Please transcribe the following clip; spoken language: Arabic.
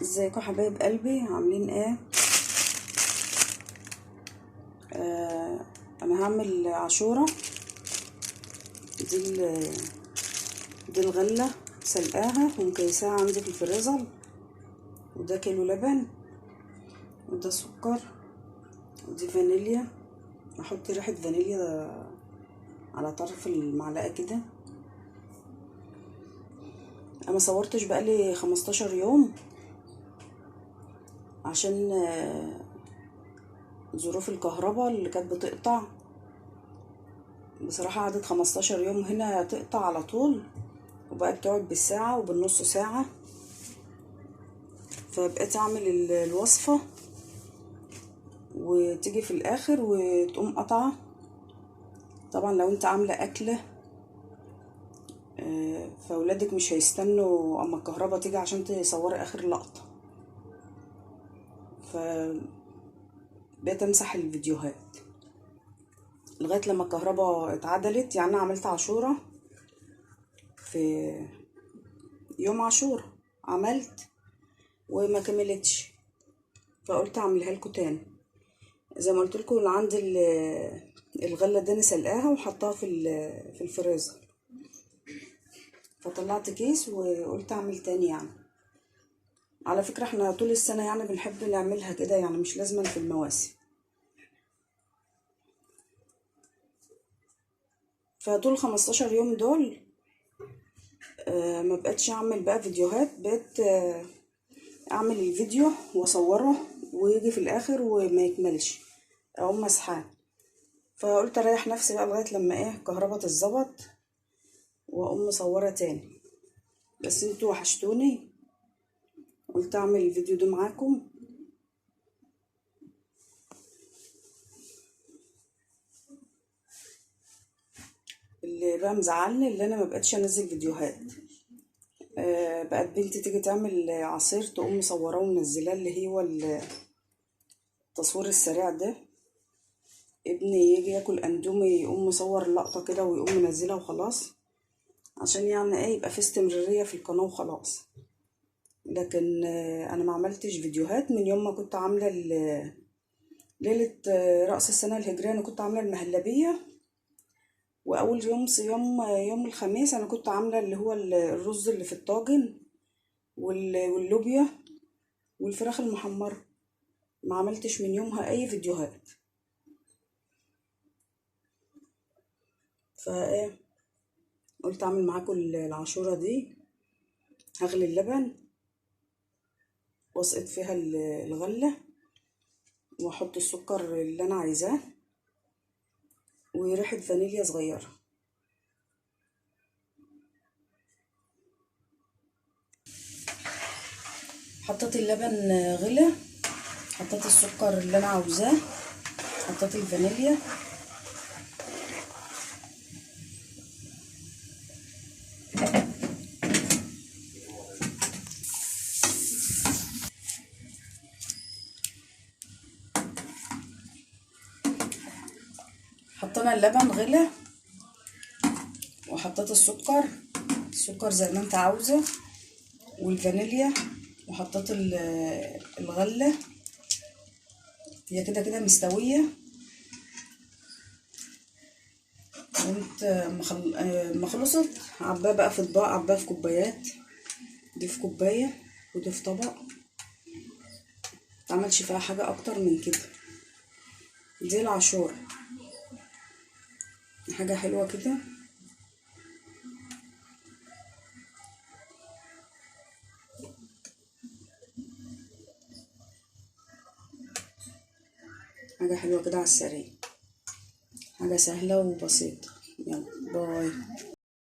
ازيكم حبايب قلبي، عاملين ايه؟ انا هعمل عاشوره. دي الغله سلقاها ومكيساها عندي في الفريزر، وده كيلو لبن، وده سكر، ودي فانيليا. احط ريحه فانيليا على طرف المعلقه كده. انا صورتش بقالي 15 يوم عشان ظروف الكهرباء اللي كانت بتقطع. بصراحة قعدت 15 يوم هنا تقطع على طول، وبقت تقعد بالساعة وبالنص ساعة. فبقيت اعمل الوصفة وتيجي في الاخر وتقوم قطعة. طبعا لو انت عاملة اكلة فاولادك مش هيستنوا اما الكهرباء تيجي عشان تصوري اخر لقطة. فبقيت امسح الفيديوهات لغاية لما الكهرباء اتعدلت. يعني انا عملت عاشورة في يوم عاشورة، عملت وما كملتش، فقلت اعملها لكم تاني. زي ما قلت لكم اللي عندي الغله دي انا سلقاها وحطها في الفريزر، فطلعت كيس وقلت اعمل تاني. يعني على فكره احنا طول السنه يعني بنحب نعملها كده، يعني مش لازم في المواسم. فطول 15 يوم دول ما بقتش اعمل بقى فيديوهات، بقيت اعمل الفيديو واصوره ويجي في الاخر وما يكملش او مسحاه. فقلت اريح نفسي بقى لغايه لما الكهرباء تتظبط واقوم مصوره تاني. بس انتوا وحشتوني، قلت اعمل الفيديو ده معاكم. اللي بقى مزعلني اللي انا ما بقتش انزل فيديوهات. بقت بنتي تيجي تعمل عصير تقوم مصوراه ومنزلاه، اللي هو التصوير السريع ده. ابني يجي ياكل اندومي يقوم مصور لقطه كده ويقوم منزلها وخلاص، عشان يعني يبقى في استمراريه في القناه وخلاص. لكن انا ما عملتش فيديوهات من يوم ما كنت عامله ليله رأس السنه الهجريه. انا كنت عامله المهلبيه، واول يوم صيام يوم الخميس انا كنت عامله اللي هو الرز اللي في الطاجن واللوبيا والفراخ المحمره. ما عملتش من يومها اي فيديوهات. فايه قلت اعمل معاكم العاشوره دي. هغلي اللبن واسقط فيها الغله، واحط السكر اللي انا عايزاه وريحه فانيليا صغيره. حطيت اللبن غلى، حطيت السكر اللي انا عاوزاه، حطيت الفانيليا، حطينا اللبن غلى وحطيت السكر زي ما انت عاوزه والفانيليا، وحطيت الغله. هي كده كده مستويه. قمت ما خلصت عباه بقى في اطباق، عباه في كوبايات. دي في كوبايه ودي في طبق. متعملش فيها حاجه اكتر من كده. دي العاشوره، حاجه حلوه كده. حاجه حلوه كده على السريع، حاجه سهله وبسيطه. يلا باي.